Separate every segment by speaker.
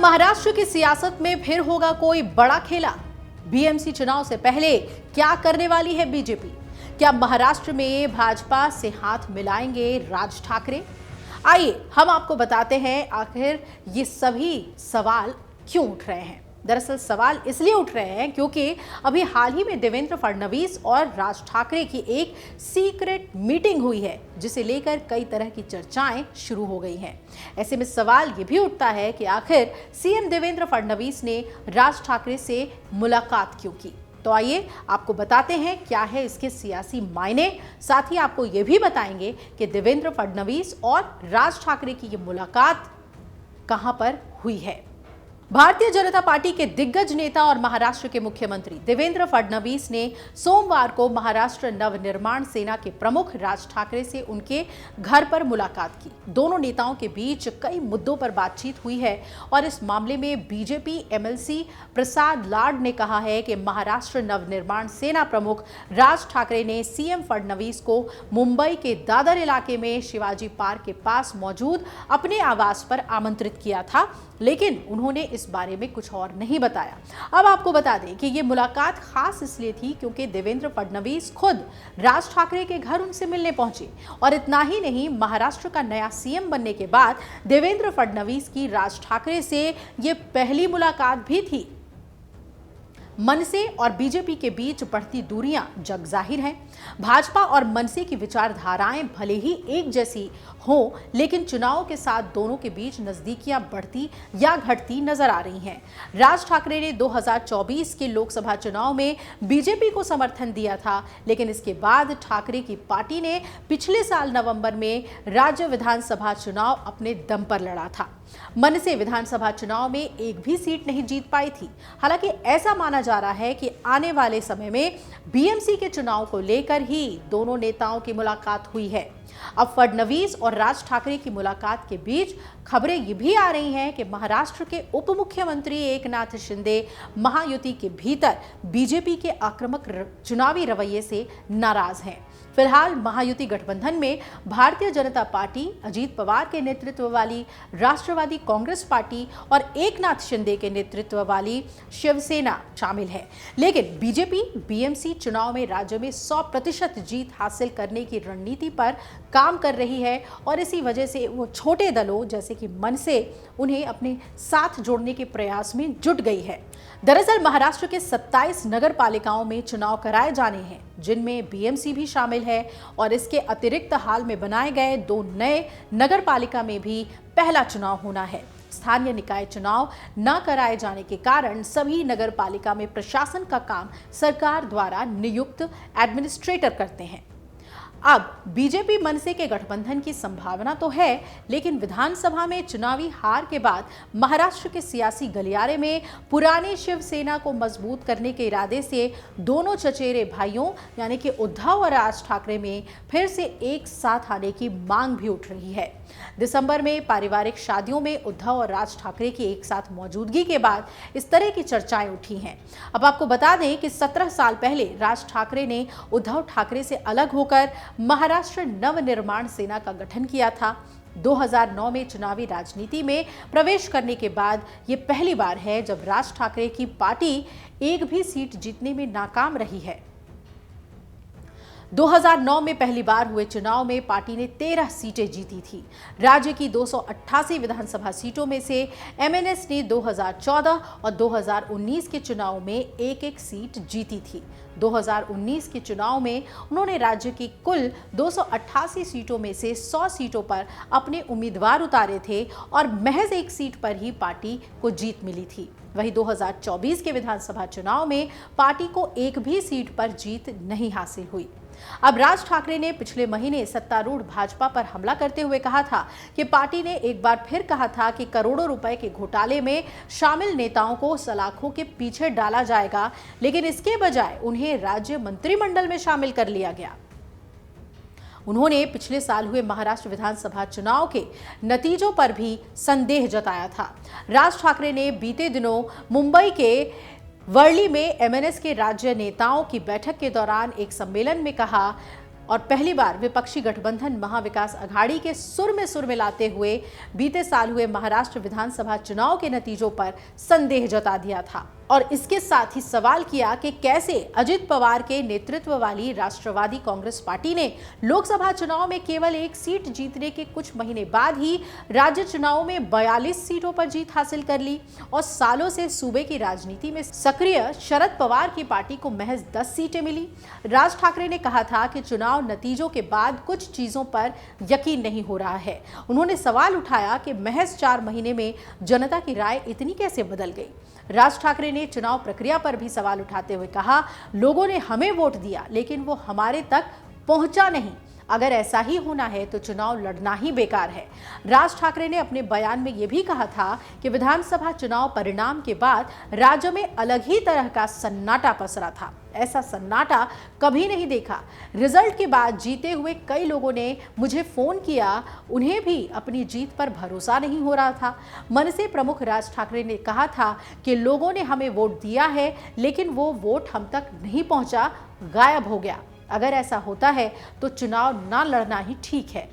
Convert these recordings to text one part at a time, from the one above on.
Speaker 1: महाराष्ट्र की सियासत में फिर होगा कोई बड़ा खेला? बीएमसी चुनाव से पहले क्या करने वाली है बीजेपी? क्या महाराष्ट्र में भाजपा से हाथ मिलाएंगे राज ठाकरे? आइए हम आपको बताते हैं आखिर ये सभी सवाल क्यों उठ रहे हैं। दरअसल सवाल इसलिए उठ रहे हैं क्योंकि अभी हाल ही में देवेंद्र फडणवीस और राज ठाकरे की एक सीक्रेट मीटिंग हुई है, जिसे लेकर कई तरह की चर्चाएं शुरू हो गई हैं। ऐसे में सवाल ये भी उठता है कि आखिर सीएम देवेंद्र फडणवीस ने राज ठाकरे से मुलाकात क्यों की। तो आइए आपको बताते हैं क्या है इसके सियासी मायने। साथ ही आपको ये भी बताएंगे कि देवेंद्र फडणवीस और राज ठाकरे की ये मुलाकात कहां पर हुई है। भारतीय जनता पार्टी के दिग्गज नेता और महाराष्ट्र के मुख्यमंत्री देवेंद्र फडणवीस ने सोमवार को महाराष्ट्र नवनिर्माण सेना के प्रमुख राज ठाकरे से उनके घर पर मुलाकात की। दोनों नेताओं के बीच कई मुद्दों पर बातचीत हुई है और इस मामले में बीजेपी एमएलसी प्रसाद लाड ने कहा है कि महाराष्ट्र नवनिर्माण सेना प्रमुख राज ठाकरे ने सीएम फडणवीस को मुंबई के दादर इलाके में शिवाजी पार्क के पास मौजूद अपने आवास पर आमंत्रित किया था, लेकिन उन्होंने इस बारे में कुछ और नहीं बताया। अब आपको बता दें कि ये मुलाकात खास इसलिए थी क्योंकि देवेंद्र फडणवीस खुद राज ठाकरे के घर उनसे मिलने पहुंचे। और इतना ही नहीं, महाराष्ट्र का नया सीएम बनने के बाद देवेंद्र फडणवीस की राज ठाकरे से ये पहली मुलाकात भी थी। मनसे और बीजेपी के बीच बढ़ती दूरियां जग जाहिर हैं। भाजपा और मनसे की विचारधाराएं भले ही एक जैसी हो, लेकिन चुनाव के साथ दोनों के बीच नजदीकियां बढ़ती या घटती नजर आ रही हैं। राज ठाकरे ने 2024 के लोकसभा चुनाव में बीजेपी को समर्थन दिया था, लेकिन इसके बाद ठाकरे की पार्टी ने पिछले साल नवंबर में राज्य विधानसभा चुनाव अपने दम पर लड़ा था। मनसे विधानसभा चुनाव में एक भी सीट नहीं जीत पाई थी। हालांकि ऐसा माना जा रहा है कि आने वाले समय में बीएमसी के चुनाव को लेकर ही दोनों नेताओं की मुलाकात हुई है। अब फडणवीस और राज ठाकरे की मुलाकात के बीच खबरें ये भी आ रही हैं कि महाराष्ट्र के उप मुख्यमंत्री एकनाथ शिंदे महायुति के भीतर बीजेपी के आक्रामक चुनावी रवैये से नाराज हैं। फिलहाल महायुति गठबंधन में भारतीय जनता पार्टी, अजीत पवार के नेतृत्व वाली राष्ट्रवादी कांग्रेस पार्टी और एकनाथ शिंदे के नेतृत्व वाली शिवसेना शामिल है। लेकिन बीजेपी बीएमसी चुनाव में राज्य में 100% जीत हासिल करने की रणनीति पर काम कर रही है और इसी वजह से वो छोटे दलों जैसे कि मनसे उन्हें अपने साथ जोड़ने के प्रयास में जुट गई है। दरअसल महाराष्ट्र के 27 नगर पालिकाओं में चुनाव कराए जाने हैं, जिनमें बीएमसी भी शामिल है और इसके अतिरिक्त हाल में बनाए गए 2 नए नगर पालिका में भी पहला चुनाव होना है। स्थानीय निकाय चुनाव न कराए जाने के कारण सभी नगर पालिका में प्रशासन का काम सरकार द्वारा नियुक्त एडमिनिस्ट्रेटर करते हैं। अब बीजेपी मनसे के गठबंधन की संभावना तो है, लेकिन विधानसभा में चुनावी हार के बाद महाराष्ट्र के सियासी गलियारे में पुरानी शिवसेना को मजबूत करने के इरादे से दोनों चचेरे भाइयों यानी कि उद्धव और राज ठाकरे में फिर से एक साथ आने की मांग भी उठ रही है। दिसंबर में पारिवारिक शादियों में उद्धव और राज ठाकरे की एक साथ मौजूदगी के बाद इस तरह की चर्चाएं उठी हैं। अब आपको बता दें कि 17 साल पहले राज ठाकरे ने उद्धव ठाकरे से अलग होकर महाराष्ट्र नवनिर्माण सेना का गठन किया था। 2009 में चुनावी राजनीति में प्रवेश करने के बाद ये पहली बार है जब राज ठाकरे की पार्टी एक भी सीट जीतने में नाकाम रही है। 2009 में पहली बार हुए चुनाव में पार्टी ने 13 सीटें जीती थी। राज्य की 288 विधानसभा सीटों में से एमएनएस ने 2014 और 2019 के चुनाव में एक-एक सीट जीती थी। 2019 के चुनाव में उन्होंने राज्य की कुल 288 सीटों में से 100 सीटों पर अपने उम्मीदवार उतारे थे और महज एक सीट पर ही पार्टी को जीत मिली थी। वहीं 2024 के विधानसभा चुनाव में पार्टी को एक भी सीट पर जीत नहीं हासिल हुई। अब राज ठाकरे ने पिछले महीने सत्तारूढ़ भाजपा पर हमला करते हुए कहा था कि पार्टी ने एक बार फिर कहा था कि करोड़ों रुपए के घोटाले में शामिल नेताओं को सलाखों के पीछे डाला जाएगा, लेकिन इसके बजाय उन्हें राज्य मंत्रिमंडल में शामिल कर लिया गया। उन्होंने पिछले साल हुए महाराष्ट्र विधानसभा चुनाव के नतीजों पर भी संदेह जताया था। राज ठाकरे ने बीते दिनों मुंबई के वर्ली में एमएनएस के राज्य नेताओं की बैठक के दौरान एक सम्मेलन में कहा और पहली बार विपक्षी गठबंधन महाविकास अघाड़ी के सुर में मिलाते हुए बीते साल हुए महाराष्ट्र विधानसभा चुनाव के नतीजों पर संदेह जता दिया था और इसके साथ ही सवाल किया कि कैसे अजित पवार के नेतृत्व वाली राष्ट्रवादी कांग्रेस पार्टी ने लोकसभा चुनाव में केवल एक सीट जीतने के कुछ महीने बाद ही राज्य चुनाव में 42 सीटों पर जीत हासिल कर ली और सालों से सूबे की राजनीति में सक्रिय शरद पवार की पार्टी को महज 10 सीटें मिली। राज ठाकरे ने कहा था कि चुनाव नतीजों के बाद कुछ चीजों पर यकीन नहीं हो रहा है। उन्होंने सवाल उठाया कि महज 4 महीने में जनता की राय इतनी कैसे बदल गई। राज ठाकरे ने चुनाव प्रक्रिया पर भी सवाल उठाते हुए कहा, लोगों ने हमें वोट दिया लेकिन वो हमारे तक पहुंचा नहीं। अगर ऐसा ही होना है तो चुनाव लड़ना ही बेकार है। राज ठाकरे ने अपने बयान में यह भी कहा था कि विधानसभा चुनाव परिणाम के बाद राज्य में अलग ही तरह का सन्नाटा पसरा था। ऐसा सन्नाटा कभी नहीं देखा। रिजल्ट के बाद जीते हुए कई लोगों ने मुझे फोन किया, उन्हें भी अपनी जीत पर भरोसा नहीं हो रहा था। मनसे प्रमुख राज ठाकरे ने कहा था कि लोगों ने हमें वोट दिया है लेकिन वो वोट हम तक नहीं पहुंचा, गायब हो गया। अगर ऐसा होता है तो चुनाव ना लड़ना ही ठीक है।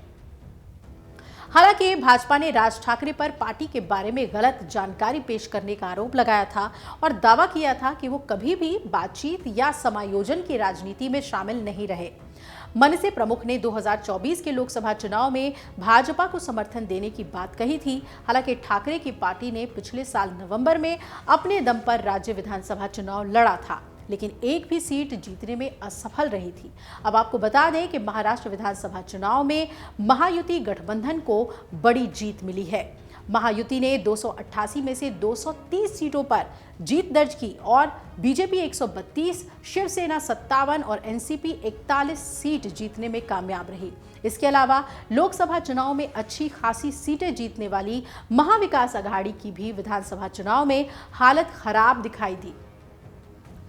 Speaker 1: हालांकि भाजपा ने राज ठाकरे पर पार्टी के बारे में गलत जानकारी पेश करने का आरोप लगाया था और दावा किया था कि वो कभी भी बातचीत या समायोजन की राजनीति में शामिल नहीं रहे। मनसे प्रमुख ने 2024 के लोकसभा चुनाव में भाजपा को समर्थन देने की बात कही थी। हालांकि ठाकरे की पार्टी ने पिछले साल नवंबर में अपने दम पर राज्य विधानसभा चुनाव लड़ा था लेकिन एक भी सीट जीतने में असफल रही थी। अब आपको बता दें कि महाराष्ट्र विधानसभा चुनाव में महायुति गठबंधन को बड़ी जीत मिली है। महायुति ने 288 में से 230 सीटों पर जीत दर्ज की और बीजेपी 132, शिवसेना 57 और एनसीपी 41 सीट जीतने में कामयाब रही। इसके अलावा लोकसभा चुनाव में अच्छी खासी सीटें जीतने वाली महाविकास अघाड़ी की भी विधानसभा चुनाव में हालत खराब दिखाई दी।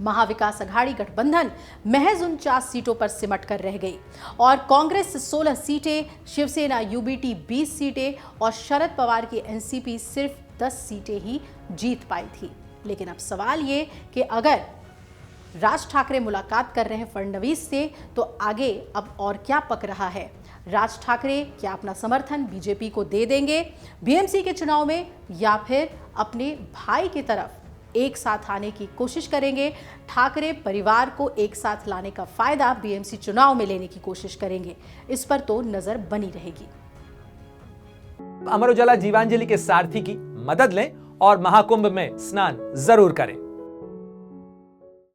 Speaker 1: महाविकास अघाड़ी गठबंधन महज 49 सीटों पर सिमट कर रह गई और कांग्रेस 16 सीटें, शिवसेना यूबीटी 20 सीटें और शरद पवार की एनसीपी सिर्फ 10 सीटें ही जीत पाई थी। लेकिन अब सवाल ये कि अगर राज ठाकरे मुलाकात कर रहे हैं फडणवीस से तो आगे अब और क्या पक रहा है। राज ठाकरे क्या अपना समर्थन बीजेपी को दे देंगे बीएमसी के चुनाव में या फिर अपने भाई की तरफ एक साथ आने की कोशिश करेंगे। ठाकरे परिवार को एक साथ लाने का फायदा बीएमसी चुनाव में लेने की कोशिश करेंगे। इस पर तो नजर बनी रहेगी।
Speaker 2: अमर उजाला जीवांजलि के सारथी की मदद लें और महाकुंभ में स्नान जरूर करें।